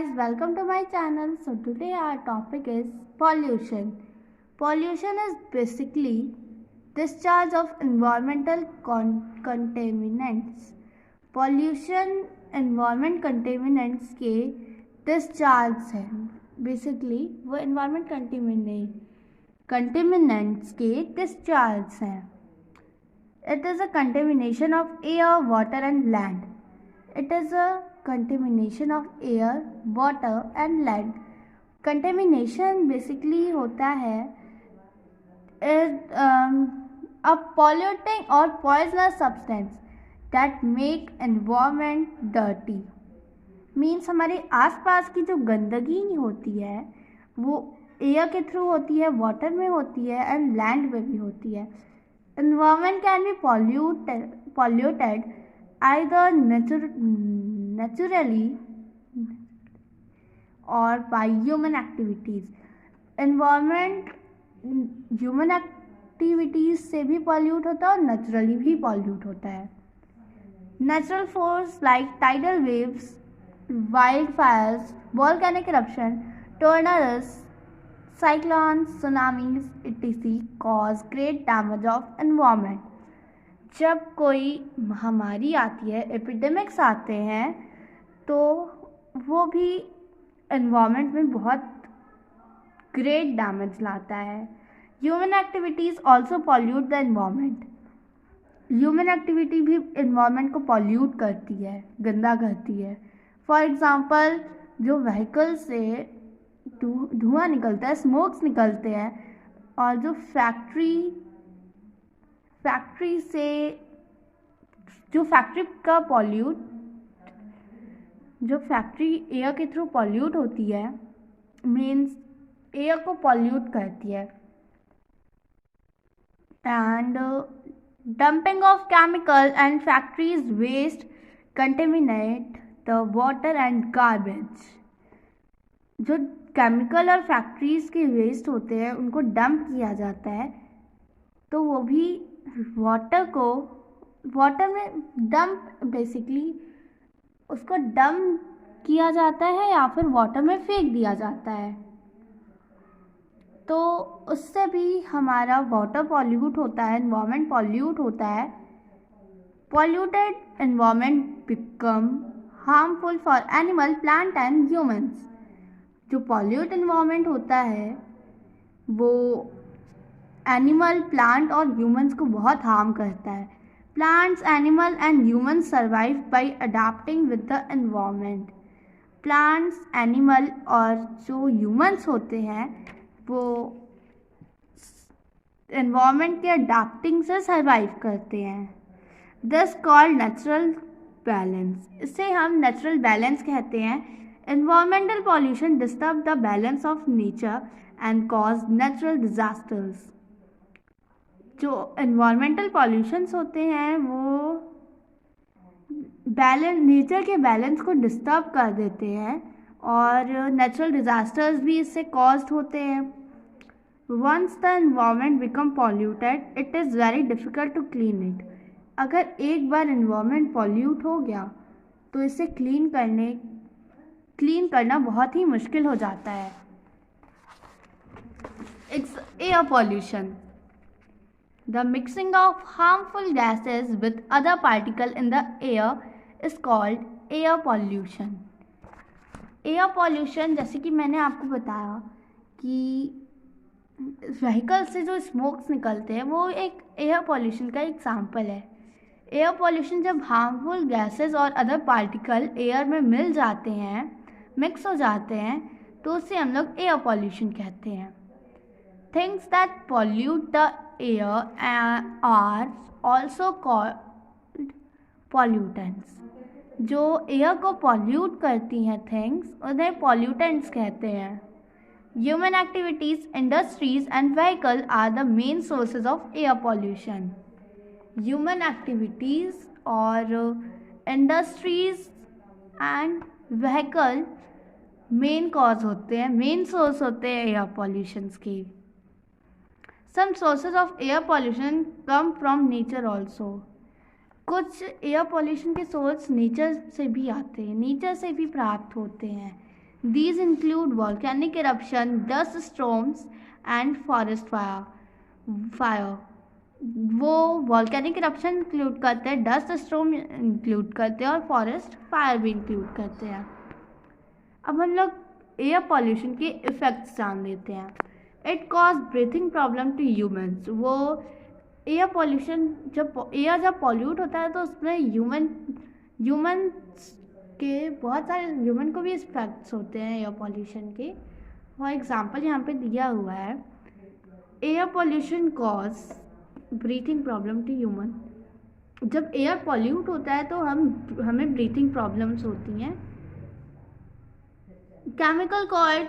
guys, welcome to my channel. So today our topic is pollution. Pollution is basically discharge of environmental contaminants. Pollution environment contaminants के discharge है. Basically वो environment contaminants के discharge हैं. It is a contamination of air, water and land. It is a contamination of air, water and land. Contamination basically होता है a polluting or poisonous substance that make environment dirty. Means हमारे आसपास की जो गंदगी होती है वो एयर के थ्रू होती है, वाटर में होती है एंड लैंड में भी होती है. Environment can be polluted either naturally or by human activities. Environment human activities से भी pollute होता है और naturally भी pollute होता है. Natural force like tidal waves, wildfires, volcanic eruption, tornadoes, cyclones, tsunamis, etc. cause great damage of environment. जब कोई महामारी आती है, एपिडेमिक्स आते हैं, तो वो भी एनवायरनमेंट में बहुत ग्रेट डैमेज लाता है. Human activities also pollute the environment. Human activity भी एनवायरनमेंट को पॉल्यूट करती है, गंदा करती है. फॉर एग्ज़ाम्पल जो व्हीकल से धुआं निकलता है, स्मोक्स निकलते हैं, और जो फैक्ट्री से जो फैक्ट्री का जो फैक्ट्री एयर के थ्रू पॉल्यूट होती है, मीन्स एयर को पॉल्यूट करती है. And dumping of chemical and factories waste contaminate the water and garbage. जो केमिकल और फैक्ट्रीज के वेस्ट होते हैं उनको डंप किया जाता है, तो वो भी वाटर में डंप बेसिकली उसको डंप किया जाता है या फिर वाटर में फेंक दिया जाता है. तो उससे भी हमारा वाटर पॉल्यूट होता है, एनवायरनमेंट पॉल्यूट होता है. Polluted environment become harmful for animal, plant and humans. जो पॉल्यूट एनवायरनमेंट होता है वो एनिमल, प्लांट और ह्यूमंस को बहुत हार्म करता है. Plants, animal and humans survive by adapting with the environment. Plants, animal और जो ह्यूमंस होते हैं वो एनवायरनमेंट के अडैप्टिंग से सर्वाइव करते हैं. This called natural balance. इसे हम नेचुरल बैलेंस कहते हैं. Environmental pollution disturb the balance of nature and cause natural disasters. जो एनवायरमेंटल पॉल्यूशंस होते हैं वो नेचर के बैलेंस को डिस्टर्ब कर देते हैं और नेचुरल डिजास्टर्स भी इससे कॉज्ड होते हैं. Once the environment become polluted it is very difficult to clean it. अगर एक बार एनवायरनमेंट पॉल्यूट हो गया तो इसे क्लीन करना बहुत ही मुश्किल हो जाता है. It's air pollution. The mixing of harmful gases with other particles in the air is called air pollution. Air pollution जैसे कि मैंने आपको बताया कि व्हीकल से जो स्मोक्स निकलते हैं वो एक एयर पॉल्यूशन का एग्जाम्पल है. एयर पॉल्यूशन जब हार्मफुल गैसेस और अदर पार्टिकल एयर में मिल जाते हैं, मिक्स हो जाते हैं, तो उसे हम लोग एयर पॉल्यूशन कहते हैं. Things that pollute the air are also called pollutants. जो एयर को पॉल्यूट करती हैं थिंग्स, उन्हें pollutants कहते हैं. Human activities, industries and vehicles are the main sources of air pollution. Human activities और industries and vehicle main cause होते हैं, मेन सोर्स होते हैं एयर पॉल्यूशंस के. Some sources of air pollution come from nature also. कुछ air pollution के source nature से भी आते हैं, नेचर से भी प्राप्त होते हैं. These include volcanic eruption, dust storms and forest fire. वो वॉल्केनिक इरप्शन इंक्लूड करते हैं, डस्ट स्टॉर्म इंक्लूड करते हैं और फॉरेस्ट फायर भी इंक्लूड करते हैं। अब हम लोग एयर पॉल्यूशन के इफ़ेक्ट्स जान लेते हैं। It cause breathing problem to humans. वो एयर पॉल्यूशन जब पॉल्यूट होता है तो उसमें ह्यूमन्स के बहुत सारे ह्यूमन को भी इफेक्ट्स होते हैं एयर पॉल्यूशन के। फॉर एग्जांपल यहाँ पे दिया हुआ है, air pollution cause breathing problem to human. जब एयर पॉल्यूट होता है तो हमें ब्रीथिंग प्रॉब्लम्स होती हैं। Chemical called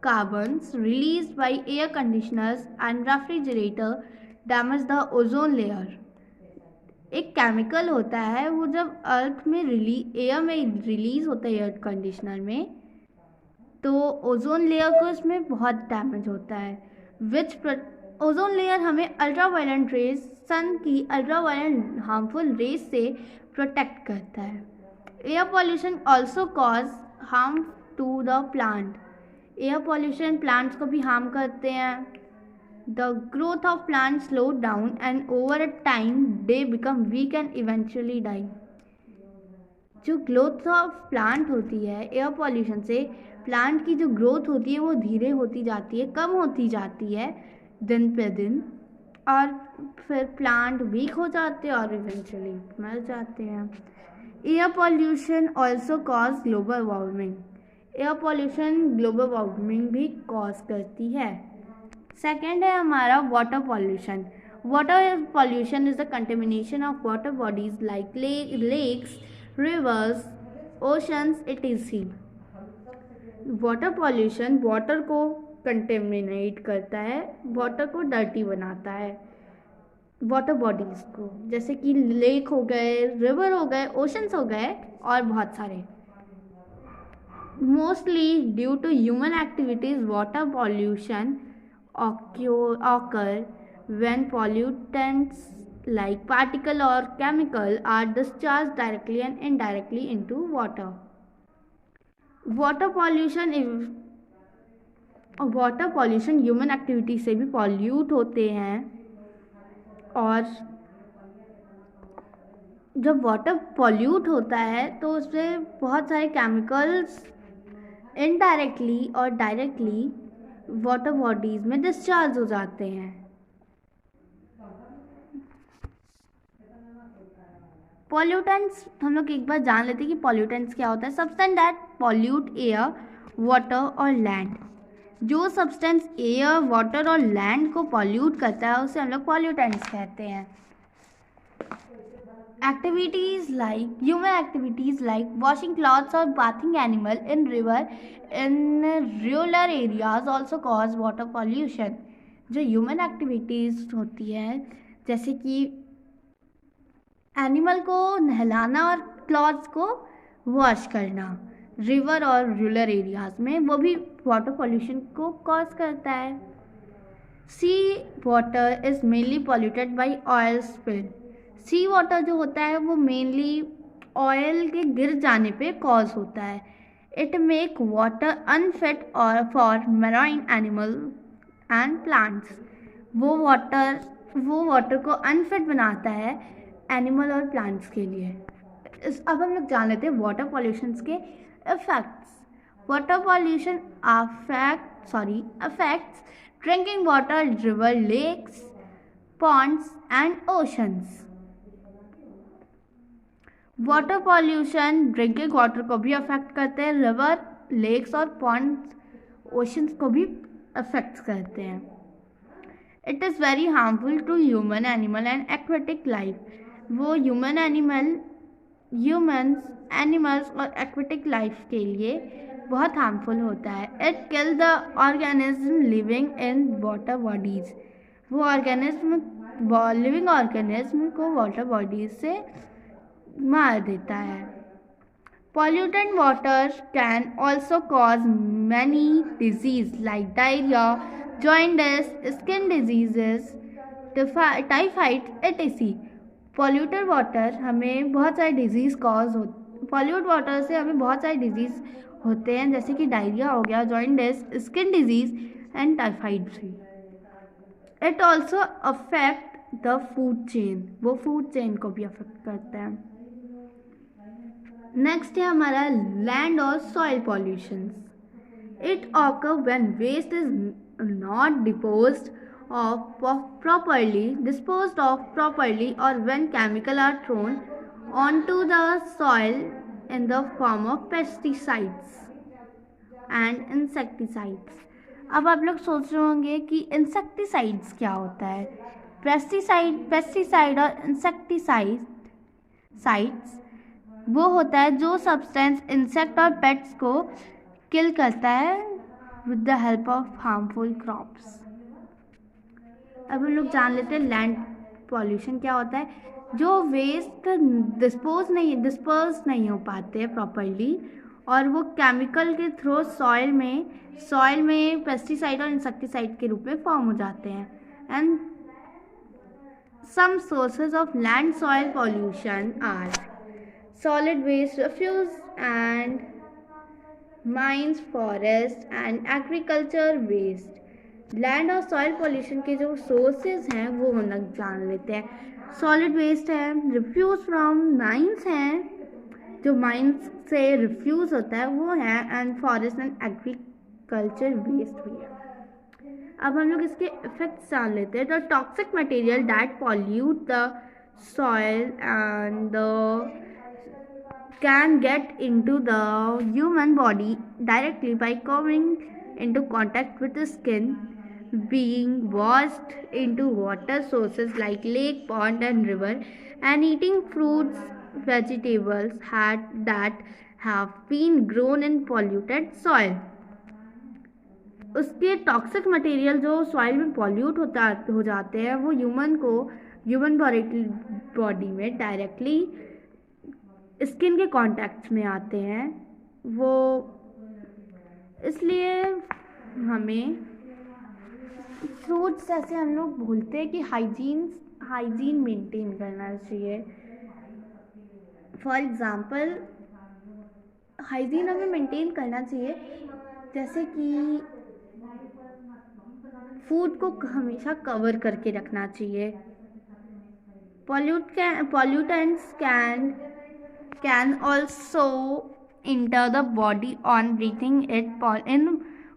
carbons released by air conditioners and refrigerator damage the ozone layer। एक केमिकल होता है वो जब अर्थ में एयर में रिलीज होता है एयर कंडीशनर में, तो ओजोन लेयर को इसमें बहुत डैमेज होता है। ओजोन लेयर हमें अल्ट्रावायलेंट रेज, सन की अल्ट्रावायलेंट हार्मफुल रेज से प्रोटेक्ट करता है। Air pollution also cause harm to the plant. Air pollution plants को भी हार्म करते हैं। The growth of plant slow down and over a time they become weak and eventually die. जो growth of plant होती है air pollution से, plant की जो ग्रोथ होती है वो धीरे होती जाती है, कम होती जाती है दिन पे दिन, और फिर प्लांट वीक हो जाते हैं और इवेंचुअली मर जाते हैं। Air pollution also cause global warming. Air pollution global warming भी कॉज करती है। सेकेंड है हमारा water pollution. Water pollution is the contamination of water bodies like lakes, rivers, oceans etc। Water pollution water को contaminate करता है, water को dirty बनाता है, वाटर बॉडीज को, जैसे कि लेक हो गए, रिवर हो गए, ओशंस हो गए और बहुत सारे। Mostly due to human activities water pollution occur when pollutants like particle or chemical are discharged directly and indirectly into water. Water pollution human activity से भी पॉल्यूट होते हैं, और जब वाटर पॉल्यूट होता है तो उसमें बहुत सारे केमिकल्स इनडायरेक्टली और डायरेक्टली वाटर बॉडीज में डिस्चार्ज हो जाते हैं। पॉल्यूटेंट्स हम लोग एक बार जान लेते हैं कि पॉल्यूटेंट्स क्या होता है। Substance that pollute air, water और लैंड। जो सब्सटेंस एयर, वाटर और लैंड को पॉल्यूट करता है उसे हम लोग पॉल्यूटेंट्स कहते हैं। Human activities like washing clothes or bathing animal in river in rural areas also cause water pollution। जो ह्यूमन एक्टिविटीज़ होती है, जैसे कि एनिमल को नहलाना और क्लॉथ्स को वॉश करना रिवर और रूरल एरियाज में, वो भी वाटर पॉल्यूशन को कॉज करता है। Sea water is mainly polluted by oil spill. Sea water जो होता है वो मेनली ऑयल के गिर जाने पे कॉज होता है। इट मेक वाटर अनफिट और for marine animal and plants. वो वाटर को अनफिट बनाता है एनिमल और प्लांट्स के लिए। अब हम लोग जान लेते हैं वाटर पॉल्यूशन के effects. Water pollution affects drinking water, river, lakes, ponds and oceans। Water pollution drinking water को भी अफेक्ट करते हैं, रिवर, लेक्स और पॉन्ड्स, ओशंस को भी अफेक्ट करते हैं। It is very harmful to human, animal and aquatic life. वो ह्यूमन्स, एनिमल्स और एक्वेटिक लाइफ के लिए बहुत हार्मफुल होता है। It kill the organism living in water bodies. वो लिविंग ऑर्गेनिज्म को वाटर बॉडीज से मार देता है। Polluted water can also cause many disease like diarrhoea, jaundice, skin diseases, typhoid etc। Polluted water हमें बहुत सारे डिजीज़ कॉज पॉल्यूट वाटर से हमें बहुत सारे डिजीज़ होते हैं, जैसे कि डायरिया हो गया, जॉइंटिस, स्किन डिजीज़ एंड टाइफाइड भी। It also affect the food chain, वो फूड चेन को भी अफेक्ट करता है। नेक्स्ट है हमारा लैंड और soil pollution. It occur when waste is not disposed of properly, or when chemicals are thrown onto the soil in the form of pesticides and insecticides। अब आप लोग सोच रहे होंगे कि इंसेक्टिसाइड्स क्या होता है। पेस्टिसाइड और इंसेक्टिसाइड्स वो होता है जो सब्सटेंस इंसेक्ट और पेट्स को किल करता है with the help of harmful crops. अब हम लोग जान लेते हैं लैंड पॉल्यूशन क्या होता है। जो वेस्ट डिस्पोज नहीं हो पाते हैं प्रॉपरली, और वो केमिकल के थ्रू सॉइल में पेस्टिसाइड और इंसेक्टिसाइड के रूप में फॉर्म हो जाते हैं। And some sources of land soil pollution are solid waste, refuse and mines, forest and agriculture waste। लैंड और सॉइल पॉल्यूशन के जो सोर्सेज हैं वो हम लोग जान लेते हैं। सॉलिड वेस्ट है, रिफ्यूज फ्रॉम माइंस हैं, जो माइंस से रिफ्यूज होता है वो है, and forest and agriculture waste भी है। अब हम लोग इसके इफेक्ट्स जान लेते हैं। The toxic material that pollute the soil and can get into the human body directly by coming into contact with the skin, being washed into water sources like lake, pond and river, and eating fruits, vegetables that have been grown in polluted soil। उसके toxic material जो soil में pollute हो जाते हैं वो human body में directly skin के contact में आते हैं। वो इसलिए हमें फ्रूट्स जैसे हम लोग बोलते हैं कि हाइजीन मेंटेन करना चाहिए। फॉर एग्ज़ाम्पल हाइजीन हमें मेंटेन करना चाहिए, जैसे कि फूड को हमेशा कवर करके रखना चाहिए। Pollutants can also enter the body on breathing it in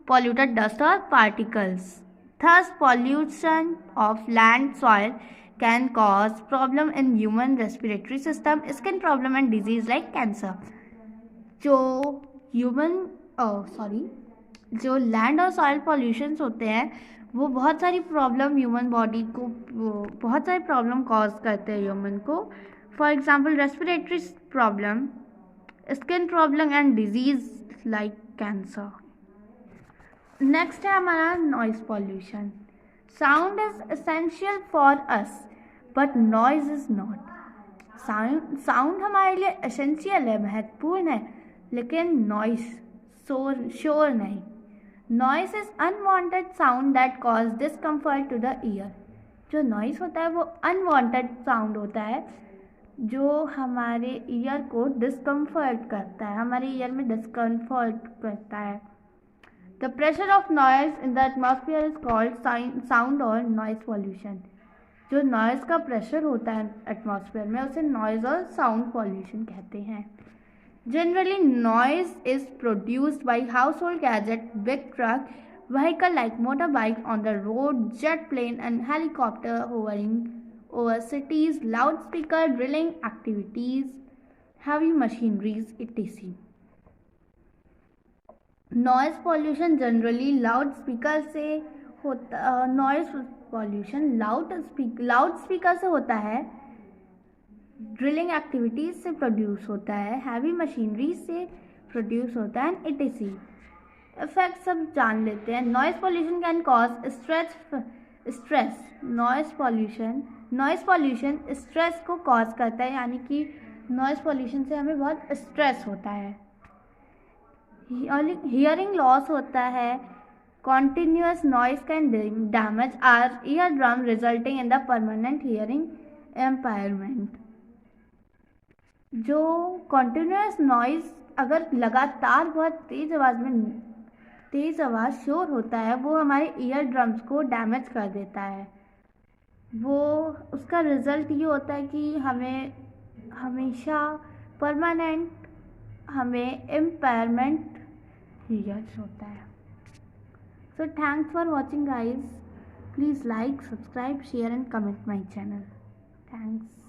polluted dust or particles. Thus, pollution of land soil can cause problem in human respiratory system, skin problem and disease like cancer। जो land और soil pollutions होते हैं वो बहुत सारी problem human body को बहुत सारी प्रॉब्लम कॉज करते हैं ह्यूमन को। For example respiratory problem, skin problem and disease like cancer. Next है हमारा noise pollution. Sound is essential for us but noise is not. Sound हमारे लिए एसेंशियल है, महत्वपूर्ण है, लेकिन नॉइज शोर नहीं। Noise is unwanted sound that cause discomfort to the ear. जो नॉइज होता है वो अनवांटेड साउंड होता है जो हमारे ईयर को डिस्कम्फर्ट करता है, हमारे ईयर में डिस्कम्फर्ट करता है। The pressure of noise in the atmosphere is called sound और नॉइज पॉल्यूशन। जो नॉइज का प्रेशर होता है एटमॉस्फेयर में उसे नॉइज और साउंड पॉल्यूशन कहते हैं। Generally, noise is produced by household gadget, big truck, vehicle like motorbike on the road, jet plane and helicopter hovering over cities, loudspeaker, drilling activities, heavy machineries, etc. Noise pollution generally loudspeaker से होता, noise pollution loudspeaker से होता है, drilling activities से produce होता है, heavy machinery से produce होता है, etc। इफेक्ट सब जान लेते हैं। Noise pollution can cause stress. Noise pollution stress को कॉज करता है, यानी कि नॉइज पॉल्यूशन से हमें बहुत स्ट्रेस होता है। हियरिंग लॉस होता है। Continuous noise can damage our eardrum resulting in the permanent hearing impairment. जो कॉन्टिन्यूस नॉइज़ अगर लगातार बहुत तेज़ आवाज़ शोर होता है वो हमारे ईयर ड्रम्स को डैमेज कर देता है। वो उसका रिज़ल्ट ये होता है कि हमें हमेशा परमानेंट हमें इम्पेयरमेंट हीयर्स होता है। So thanks for watching guys. Please like, subscribe, share and comment my channel. Thanks.